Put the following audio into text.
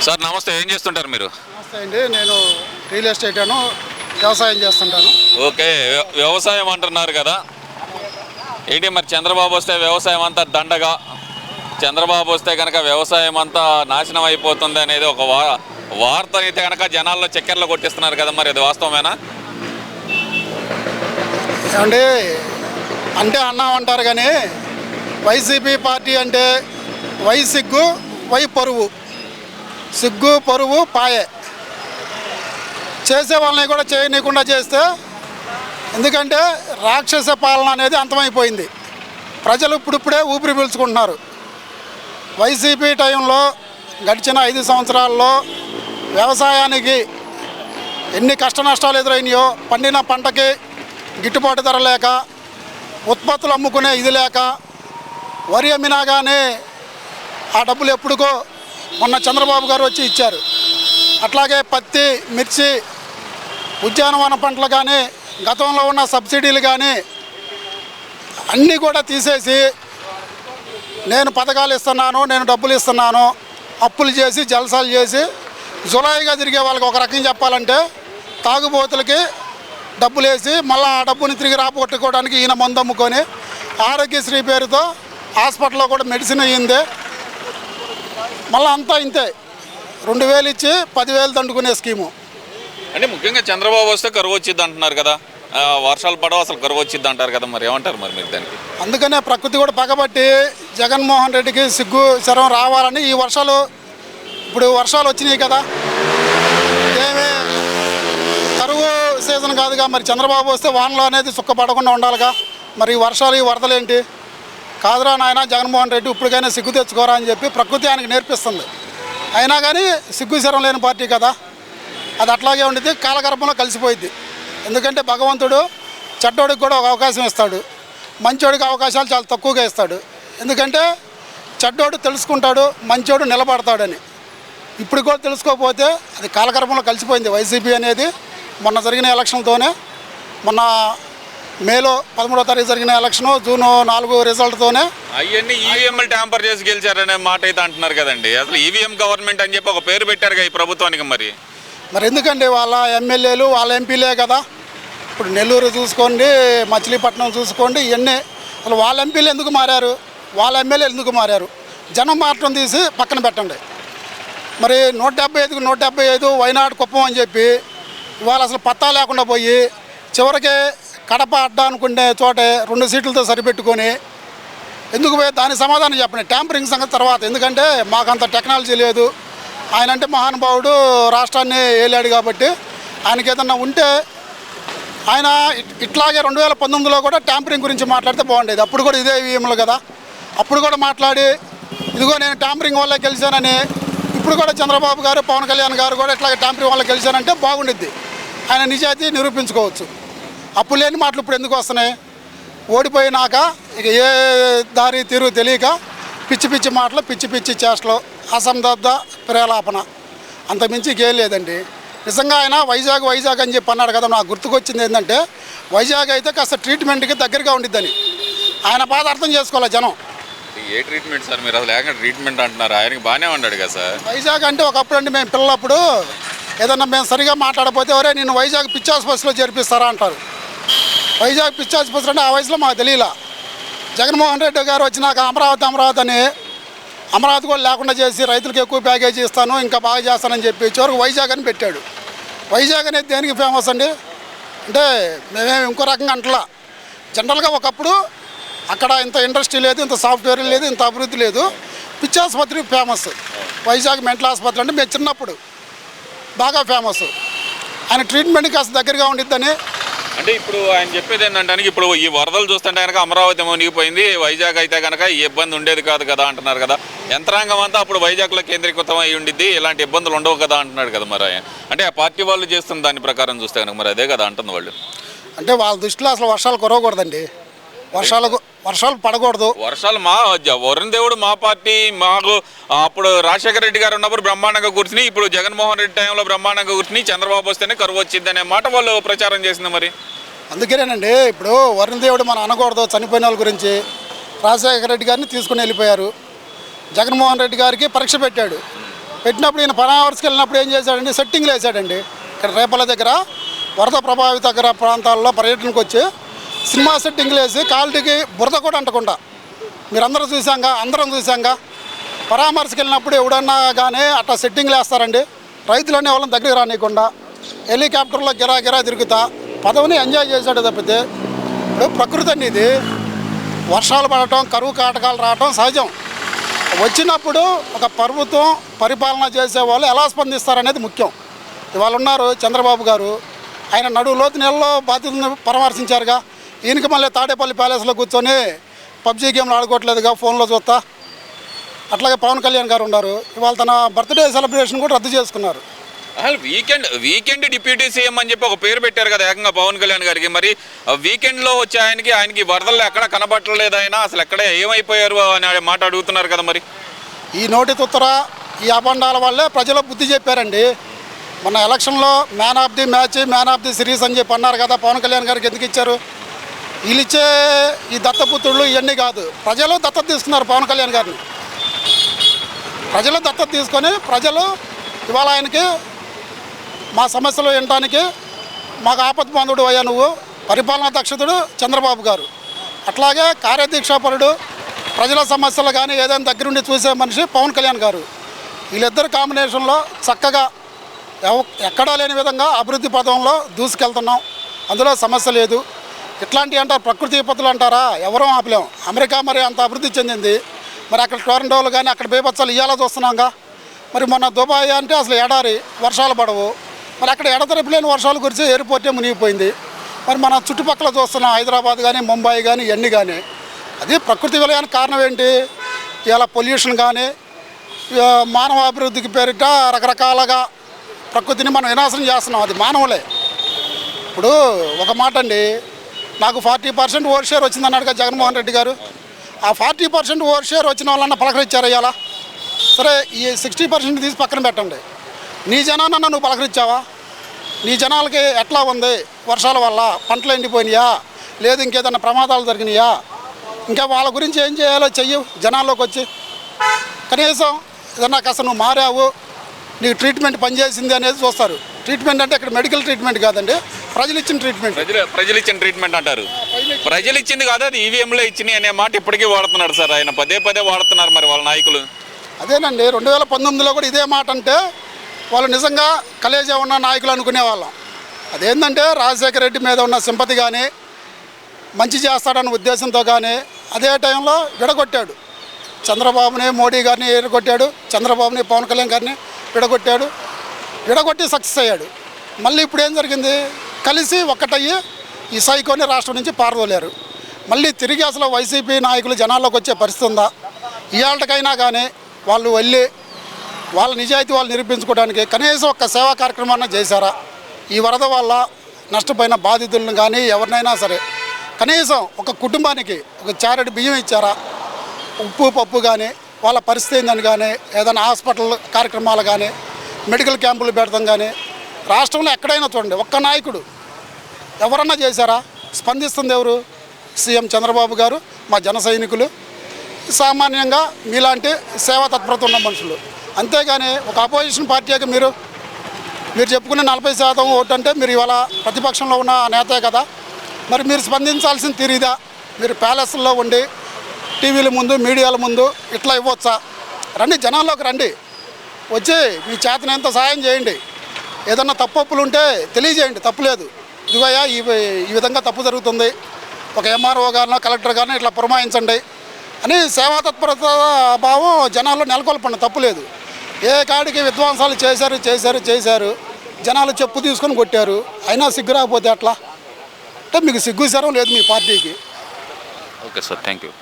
Sir నమస్తే, ఏం చేస్తుంటారు మీరు? నమస్తే అండి, నేను రియల్ ఎస్టేట్ వ్యవసాయం చేస్తుంటాను. ఓకే, వ్యవసాయం అంటున్నారు కదా, ఏంటి మరి చంద్రబాబు వస్తే వ్యవసాయం అంతా దండగా, చంద్రబాబు వస్తే కనుక వ్యవసాయం అంతా నాశనం అయిపోతుంది అనేది ఒక వార్త అయితే కనుక జనాల్లో చక్కెరలో కొట్టిస్తున్నారు కదా, మరి అది వాస్తవమేనా? ఏమండి అంటే అన్నామంటారు కానీ వైసీపీ పార్టీ అంటే వై సిగ్గు వై పరువు, సిగ్గు పరువు పాయే. చేసే వాళ్ళని కూడా చేయనీయకుండా చేస్తే, ఎందుకంటే రాక్షస పాలన అనేది అంతమైపోయింది. ప్రజలు ఇప్పుడిప్పుడే ఊపిరి పీల్చుకుంటున్నారు. వైసీపీ టైంలో గడిచిన 5 సంవత్సరాల్లో వ్యవసాయానికి ఎన్ని కష్ట నష్టాలు ఎదురైనాయో, పండిన పంటకి గిట్టుబాటు ధర లేక, ఉత్పత్తులు అమ్ముకునే ఇది లేక, వరి అమ్మినా కానీ ఆ డబ్బులు ఎప్పుడుకో మొన్న చంద్రబాబు గారు వచ్చి ఇచ్చారు. అట్లాగే పత్తి, మిర్చి, ఉద్యానవన పంటలు కానీ, గతంలో ఉన్న సబ్సిడీలు కానీ అన్నీ కూడా తీసేసి, నేను పథకాలు ఇస్తున్నాను, నేను డబ్బులు ఇస్తున్నాను, అప్పులు చేసి జల్సాలు చేసి జులాయిగా తిరిగే వాళ్ళకి ఒక రకం చెప్పాలంటే, తాగుబోతులకి డబ్బులు వేసి మళ్ళీ ఆ డబ్బుని తిరిగి రాబట్టుకోవడానికి ఈయన మందు అమ్ముకొని ఆరోగ్యశ్రీ పేరుతో హాస్పిటల్లో కూడా మెడిసిన్ అయ్యింది. మళ్ళీ అంతా ఇంతే, 2000 ఇచ్చి 10,000 దండుకునే స్కీము. అంటే ముఖ్యంగా చంద్రబాబు వస్తే కరువు వచ్చింది అంటున్నారు కదా, వర్షాలు పడవు, అసలు కరువు వచ్చింది అంటారు కదా, మరి ఏమంటారు మరి మీరు దానికి? అందుకనే ప్రకృతి కూడా పగబట్టి జగన్మోహన్ రెడ్డికి సిగ్గు శరం రావాలని ఈ వర్షాలు, ఇప్పుడు వర్షాలు వచ్చినాయి కదా, ఏమి కరువు సీజన్ కాదుగా, మరి చంద్రబాబు వస్తే వానలో అనేది సుక్కపడకుండా ఉండాలిగా. మరి ఈ వర్షాలు, ఈ వరదలు ఏంటి? కాదురా నాయన జగన్మోహన్ రెడ్డి, ఇప్పటికైనా సిగ్గు తెచ్చుకోరా అని చెప్పి ప్రకృతి ఆయనకి నేర్పిస్తుంది. అయినా కానీ సిగ్గు శరం లేని పార్టీ కదా, అది అట్లాగే ఉండిద్ది, కాలగర్భంలో కలిసిపోయిద్ది. ఎందుకంటే భగవంతుడు చెడ్డోడికి కూడా ఒక అవకాశం ఇస్తాడు, మంచోడికి అవకాశాలు చాలా తక్కువగా ఇస్తాడు. ఎందుకంటే చెడ్డోడు తెలుసుకుంటాడు, మంచోడు నిలబడతాడని. ఇప్పుడు కూడా తెలుసుకోకపోతే అది కాలగర్భంలో కలిసిపోయింది వైసీపీ అనేది. మొన్న జరిగిన ఎలక్షన్తోనే, మొన్న మేలో 13వ తారీఖు జరిగిన ఎలక్షన్, జూన్ 4 రిజల్ట్తోనే అవన్నీ ఈవీఎంలు ట్యాంపర్ చేసి గెలిచారనే మాట అయితే అంటున్నారు కదండి. అసలు ఈవీఎం గవర్నమెంట్ అని చెప్పి ఒక పేరు పెట్టారుగా ఈ ప్రభుత్వానికి. మరి ఎందుకండి వాళ్ళ ఎమ్మెల్యేలు వాళ్ళ ఎంపీలే కదా. ఇప్పుడు నెల్లూరు చూసుకోండి, మచిలీపట్నం చూసుకోండి, ఇవన్నీ అసలు వాళ్ళ ఎంపీలు ఎందుకు మారారు, వాళ్ళ ఎమ్మెల్యేలు ఎందుకు మారారు? జనం మారటం తీసి పక్కన పెట్టండి. మరి 175కు 175 వైనాడు కుప్పం అని చెప్పి ఇవాళ అసలు పత్తా లేకుండా పోయి చివరికి కడప అడ్డా అనుకునే చోటే 2 సీట్లతో సరిపెట్టుకొని ఎందుకు పోయి దాని సమాధానం చెప్పండి. ట్యాంపరింగ్ సంగతి తర్వాత, ఎందుకంటే మాకంత టెక్నాలజీ లేదు. ఆయన అంటే మహానుభావుడు, రాష్ట్రాన్ని ఏలాడు కాబట్టి ఆయనకి ఏదన్నా ఉంటే ఆయన ఇట్లాగే 2019లో కూడా ట్యాంపరింగ్ గురించి మాట్లాడితే బాగుండేది. అప్పుడు కూడా ఇదే ఈవీఎంలు కదా, అప్పుడు కూడా మాట్లాడి ఇదిగో నేను ట్యాంపరింగ్ వల్ల గెలిచానని, ఇప్పుడు కూడా చంద్రబాబు గారు, పవన్ కళ్యాణ్ గారు కూడా ఇట్లాగే ట్యాంపరింగ్ వల్ల గెలిచానంటే బాగుండిద్ది, ఆయన నిజాయితీ నిరూపించుకోవచ్చు. అప్పుడు లేని మాటలు ఇప్పుడు ఎందుకు వస్తున్నాయి? ఓడిపోయినాక ఇక ఏ దారి తీరు తెలియక పిచ్చి పిచ్చి మాటలు, పిచ్చి పిచ్చి చేష్టలు, అసందర్భ ప్రేలాపన, అంతమించి ఇంకేం లేదండి. నిజంగా ఆయన వైజాగ్ అని చెప్పి అన్నాడు కదా, నాకు గుర్తుకొచ్చింది ఏంటంటే వైజాగ్ అయితే కాస్త ట్రీట్మెంట్కి దగ్గరగా ఉండిద్దని. ఆయన బాధ అర్థం చేసుకోవాలి జనం. ఏ ట్రీట్మెంట్ సార్, మీరు అసలు ఏకంగా ట్రీట్మెంట్ అంటున్నారు? ఆయనకి బాగానే ఉన్నాడు కదా సార్. వైజాగ్ అంటే ఒకప్పుడు అండి, మేము పిల్లలప్పుడు ఏదన్నా మేము సరిగా మాట్లాడకపోతే ఎవరే నేను వైజాగ్ పిచ్చి ఆసుపత్రిలో చేర్పిస్తారా అంటారు. వైజాగ్ పిచ్చి ఆసుపత్రి అంటే ఆ వయసులో మాకు తెలియలా. జగన్మోహన్ రెడ్డి గారు వచ్చినాక అమరావతి అని అమరావతి కూడా లేకుండా చేసి రైతులకు ఎక్కువ ప్యాకేజీ ఇస్తాను, ఇంకా బాగా చేస్తానని చెప్పి చివరికి వైజాగ్ అని పెట్టాడు. వైజాగ్ అనేది దేనికి ఫేమస్ అండి అంటే మేమేమి ఇంకో రకంగా అంటలా. జనరల్గా ఒకప్పుడు అక్కడ ఇంత ఇండస్ట్రీ లేదు, ఇంత సాఫ్ట్వేర్ లేదు, ఇంత అభివృద్ధి లేదు, పిచ్చి ఆసుపత్రి ఫేమస్. వైజాగ్ మెంటల్ ఆసుపత్రి అంటే మేము చిన్నప్పుడు బాగా ఫేమస్. ఆయన ట్రీట్మెంట్కి కాస్త దగ్గరగా ఉండిద్దని. అంటే ఇప్పుడు ఆయన చెప్పేది ఏంటంటే, ఇప్పుడు ఈ వరదలు చూస్తుంటే కనుక అమరావతి మునిగిపోయింది, వైజాగ్ అయితే కనుక ఈ ఇబ్బంది ఉండేది కాదు కదా అంటున్నారు కదా. యంత్రాంగం అంతా అప్పుడు వైజాగ్లో కేంద్రీకృతం అయి ఉండిద్ది, ఇలాంటి ఇబ్బందులు ఉండవు కదా అంటున్నాడు కదా. మరి అంటే ఆ పార్టీ వాళ్ళు చేస్తున్న దాని ప్రకారం చూస్తే కనుక మరి అదే కదా అంటుంది వాళ్ళు. అంటే వాళ్ళ దృష్టిలో అసలు వర్షాలు కురవకూడదండి, వర్షాలు పడకూడదు. వర్షాలు మా వరుణ్ దేవుడు మా పార్టీ, మాకు అప్పుడు రాజశేఖర రెడ్డి గారు ఉన్నప్పుడు బ్రహ్మాండంగా కూర్చుని, ఇప్పుడు జగన్మోహన్ రెడ్డి టైంలో బ్రహ్మాండంగా కూర్చుని చంద్రబాబు వస్తేనే కరువు వచ్చింది అనే మాట వాళ్ళు ప్రచారం చేసింది. మరి అందుకేనండి ఇప్పుడు వరుణ్ దేవుడు మనం అనకూడదు. చనిపోయిన వాళ్ళ గురించి రాజశేఖర రెడ్డి గారిని తీసుకుని వెళ్ళిపోయారు. జగన్మోహన్ రెడ్డి గారికి పరీక్ష పెట్టాడు. పెట్టినప్పుడు ఈయన పరామర్శకి వెళ్ళినప్పుడు ఏం చేశాడండి, సెట్టింగ్లు వేసాడండి. ఇక్కడ రేపల దగ్గర వరద ప్రభావిత ప్రాంతాల్లో పర్యటనకు వచ్చి సినిమా సెట్టింగ్లు వేసి కాలిటీకి బురద కూడా అంటకుండా మీరందరూ అందరం చూసాంగా. పరామర్శకి వెళ్ళినప్పుడు ఎవడన్నా కానీ అట్లా సెట్టింగ్లు వేస్తారండి. రైతులనే వాళ్ళని దగ్గరికి రానియకుండా హెలికాప్టర్లో గిరా తిరుగుతా పదవిని ఎంజాయ్ చేశాడు తప్పితే, ఇప్పుడు ప్రకృతి అండి ఇది. వర్షాలు పడటం, కరువు కాటకాలు రావటం సహజం. వచ్చినప్పుడు ఒక ప్రభుత్వం పరిపాలన చేసే వాళ్ళు ఎలా స్పందిస్తారనేది ముఖ్యం. ఇవాళ ఉన్నారు చంద్రబాబు గారు, ఆయన నడువులోతు నెలలో బాధ్యతలను పరామర్శించారుగా. ఈయనకి మళ్ళీ తాడేపల్లి ప్యాలెస్లో కూర్చొని పబ్జీ గేమ్లు ఆడుకోవట్లేదుగా, ఫోన్లో చూస్తా. అట్లాగే పవన్ కళ్యాణ్ గారు ఉన్నారు, ఇవాళ తన బర్త్డే సెలబ్రేషన్ కూడా రద్దు చేసుకున్నారు. అసలు వీకెండ్ డిప్యూటీ సీఎం అని చెప్పి ఒక పేరు పెట్టారు కదా ఏకంగా పవన్ కళ్యాణ్ గారికి. మరి వీకెండ్లో వచ్చే ఆయనకి వరదల్లో ఎక్కడ కనబట్టలేదు, ఆయన అసలు ఎక్కడ ఏమైపోయారు అనే మాట అడుగుతున్నారు కదా. మరి ఈ నోటి తుత్తర, ఈ అబండాల వల్లే ప్రజలు బుద్ధి చెప్పారండి. మొన్న ఎలక్షన్లో man of the match, man of the series అని చెప్పి అన్నారు కదా. పవన్ కళ్యాణ్ గారికి ఎందుకు ఇచ్చారు? వీళ్ళు ఇచ్చే ఈ దత్తపుత్రులు ఇవన్నీ కాదు, ప్రజలు దత్తత తీసుకున్నారు పవన్ కళ్యాణ్ గారిని. ప్రజలు దత్తత తీసుకొని ప్రజలు ఇవాళ ఆయనకి మా సమస్యలు వినడానికి మాకు ఆపద బాంధుడు అయ్యా నువ్వు, పరిపాలనా దక్షతుడు చంద్రబాబు గారు, అట్లాగే కార్యదీక్షాపరుడు, ప్రజల సమస్యలు కానీ ఏదైనా దగ్గరుండి చూసే మనిషి పవన్ కళ్యాణ్ గారు. వీళ్ళిద్దరు కాంబినేషన్లో చక్కగా ఎక్కడా లేని విధంగా అభివృద్ధి పదంలో దూసుకెళ్తున్నాం. అందులో సమస్య లేదు. ఇట్లాంటివి అంటారు ప్రకృతి విపత్తులు అంటారా, ఎవరూ ఆపలేం. అమెరికా మరి అంత అభివృద్ధి చెందింది, మరి అక్కడ టొరంటోలు కానీ అక్కడ బేబత్సాలు ఇయ్యాలా చూస్తున్నాంగా. మరి మొన్న దుబాయ్ అంటే అసలు ఎడారి, వర్షాలు పడవు. మరి అక్కడ ఎడతెరిపి లేని వర్షాలు కురిసి ఎయిర్పోర్టే మునిగిపోయింది. మరి మన చుట్టుపక్కల చూస్తున్నాం హైదరాబాద్ కానీ ముంబై కానీ ఇవన్నీ కానీ. అది ప్రకృతి విలయానికి కారణం ఏంటి? ఇలా పొల్యూషన్ కానీ మానవ అభివృద్ధికి పేరిట రకరకాలుగా ప్రకృతిని మనం వినాశనం చేస్తున్నాం. అది మానవులే. ఇప్పుడు ఒక మాట అండి, నాకు 40% ఓట్ షేర్ వచ్చిందన్నాడు కదా జగన్మోహన్ రెడ్డి గారు. ఆ 40% ఓట్ షేర్ వచ్చిన వాళ్ళన్నా పలకరించారు ఇవాళ. సరే, ఈ 60% తీసి పక్కన పెట్టండి. నీ జనానన్నా నువ్వు పలకరించావా? నీ జనాలకి ఎట్లా ఉంది? వర్షాల వల్ల పంటలు ఎండిపోయినాయా, లేదు ఇంకేదన్నా ప్రమాదాలు జరిగినాయా? ఇంకా వాళ్ళ గురించి ఏం చేయాలో చెయ్యి. జనాల్లోకి వచ్చి కనీసం ఏదన్నా కాస్త నువ్వు మారావు, నీకు ట్రీట్మెంట్ పనిచేసింది అనేది చూస్తారు. ట్రీట్మెంట్ అంటే ఇక్కడ మెడికల్ ట్రీట్మెంట్ కాదండి, ప్రజలు ఇచ్చిన ట్రీట్మెంట్. ప్రజలు ఇచ్చిన ట్రీట్మెంట్ అంటారు. ప్రజలు ఇచ్చింది కాదు, అది ఈవీఎంలో ఇచ్చినాయి అనే మాట ఇప్పటికీ వాడుతున్నాడు సార్. ఆయన పదే వాడుతున్నారు మరి వాళ్ళ నాయకులు. అదేనండి, 2019లో కూడా ఇదే మాట అంటే వాళ్ళు నిజంగా కలేజా ఉన్న నాయకులు అనుకునేవాళ్ళం. అదేంటంటే రాజశేఖర రెడ్డి మీద ఉన్న సింపతి కానీ, మంచి చేస్తాడన్న ఉద్దేశంతో కానీ అదే టైంలో విడగొట్టాడు. చంద్రబాబుని, మోడీ గారిని విడగొట్టాడు, చంద్రబాబుని, పవన్ కళ్యాణ్ గారిని విడగొట్టి సక్సెస్ అయ్యాడు. మళ్ళీ ఇప్పుడు ఏం జరిగింది? కలిసి ఒక్కటయ్యి ఈ సైకోని రాష్ట్రం నుంచి పారదోలేరు. మళ్ళీ తిరిగి అసలు వైసీపీ నాయకులు జనాల్లోకి వచ్చే పరిస్థితి ఉందా? ఇవాళకైనా కానీ వాళ్ళు వెళ్ళి వాళ్ళ నిజాయితీ వాళ్ళు నిరూపించుకోవడానికి కనీసం ఒక్క సేవా కార్యక్రమాన్ని చేశారా? ఈ వరద వల్ల నష్టపోయిన బాధితులను కానీ ఎవరినైనా సరే కనీసం ఒక కుటుంబానికి ఒక చారెడు బియ్యం ఇచ్చారా? ఉప్పు పప్పు కానీ వాళ్ళ పరిస్థితి ఏందని కానీ, ఏదైనా హాస్పిటల్ కార్యక్రమాలు కానీ, మెడికల్ క్యాంపులు పెడతాం కానీ రాష్ట్రంలో ఎక్కడైనా చూడండి, ఒక్క నాయకుడు ఎవరన్నా చేశారా? స్పందిస్తుంది ఎవరు? సీఎం చంద్రబాబు గారు, మా జన సైనికులు, సామాన్యంగా మీలాంటి సేవా తత్పరత ఉన్న మనుషులు. అంతేగాని ఒక అపోజిషన్ పార్టీకి మీరు చెప్పుకునే 40% ఓటు అంటే మీరు ఇవాళ ప్రతిపక్షంలో ఉన్న నేతే కదా, మరి మీరు స్పందించాల్సిన తీరిదా? మీరు ప్యాలెస్లో ఉండి టీవీల ముందు, మీడియాల ముందు ఇట్లా ఇవ్వచ్చా? రండి, జనాల్లోకి రండి, వచ్చి మీ చేతనంత సాయం చేయండి. ఏదన్నా తప్పులు ఉంటే తెలియజేయండి, తప్పులేదు, ఇదిగోయా ఈ విధంగా తప్పు జరుగుతుంది, ఒక ఎంఆర్ఓ గారినో కలెక్టర్ గారినో ఇట్లా పురమాయించండి అని సేవా తత్పరత భావం జనాల్లో నెలకొల్పండి, తప్పులేదు. ఏ కాడికి విధ్వంసాలు చేశారు, జనాలు చెప్పు తీసుకొని కొట్టారు, అయినా సిగ్గు రాకపోతే అట్లా అంటే మీకు సిగ్గు శరం లేదు మీ పార్టీకి. Okay sir, thank you.